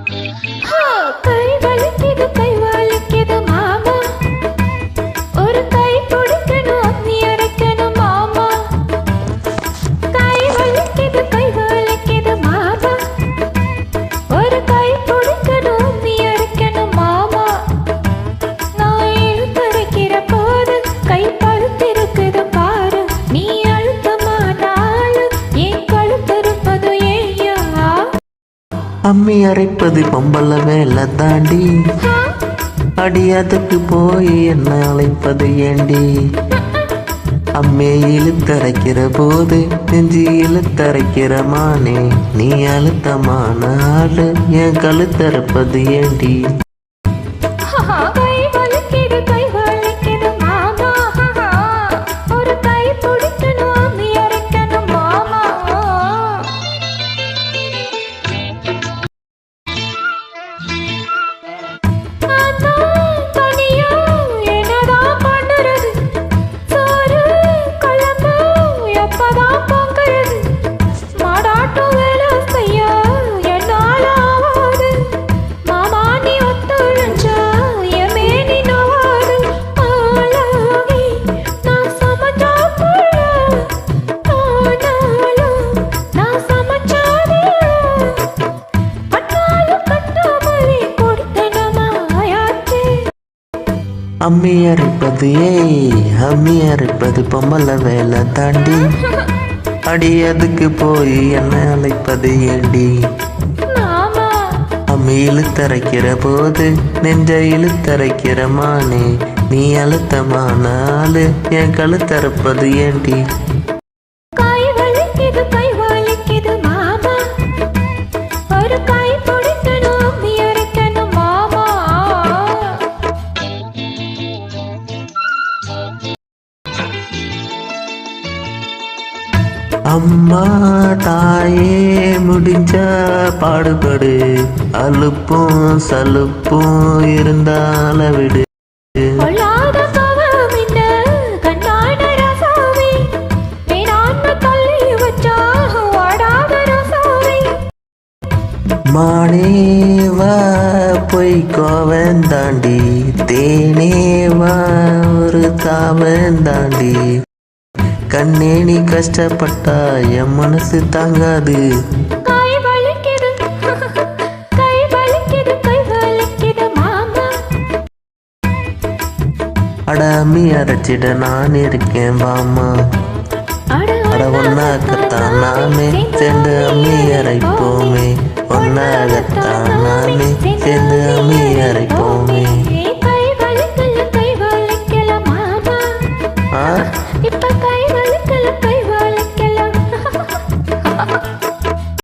கை வலிக்குது கை வலிக்குது மாமா, ஒரு கை பிடிக்கணும் அம்மி அரைக்கணும் மாமா. கை வலிக்குது மாமா, ஒரு கை பிடிக்கணும் அம்மி அரைக்கணும் மாமா. நான் இழுத்தரைக்கிற போது கை பழுத்திருக்குது பாரு, நீ அழுத்தமானாலும் என் கழுத்திருப்பது ஏயா. அம்மி அரைப்பது பொம்பள வேலை தாண்டி, அடி அதுக்கு போய் என்ன அழைப்பது ஏண்டி. அம்மே இழுத்தரைக்கிற போது நெஞ்சு இழுத்தரைக்கிற மானே, நீ அழுத்தமான ஆளு என் கழுத்தரைப்பது ஏண்டி. கை வலிக்குது மாமா, ஒரு கை பிடிக்கணும் அம்மி அரைக்கணும் மாமா. தனியா என்னதான் பண்ணுறது, சோறு குழம்பு எப்பதான் பொங்குறது, மாடாட்டும் வேலை செய்ய என்னால ஆகாது. மாமா நீ ஒத்துழைச்சா என் மேனி நோவாது. ஆளாகி நான் சமைச்சா புள்ள, ஆனாலும் நான் சமைச்சாதே பட்டாலும் கட்டாமலே கொடுத்தனமாயாச்சே. அம்மி அரைப்பது அம்மி அரைப்பது பொம்பள வேலை தாண்டி, அடி அதுக்கு போய் என்ன அழைப்பது ஏண்டி. மாமா அம்மி இழுத்தரைக்கிற போது நெஞ்ச இழுத்தரைக்கிற மானே, நீ அழுத்தமான ஆளு என் கழுத்தரைப்பது ஏண்டி. கை வலிக்குது மாமா, ஒரு கை பிடிக்கணும் அம்மி அரைக்கணும் மாமா. அம்மா தாயே முடிஞ்ச பாடுபடு, அலுப்பும் சலுப்பும் இருந்தால விடு. பொல்லாத பாவம் என்ன கண்ணான ரசாவே, வேணான்னு தள்ளி வச்சா வாடாத ரசாவே. மானே வா பொய்க்கோவன் தாண்டி, தேனே வா ஒரு தாவன் தாண்டி. கண்ணே நீ கஷ்டப்பட்டா என் மனசு தாங்காது. கை வலிக்குது மாமா, அட அம்மி அரைச்சிட நான் இருக்கேன் வாமா. அட ஒன்னாகத்தான் நாமே சேர்ந்து அம்மி அரைப்போமே, ஒன்னாகத்தான் நாமே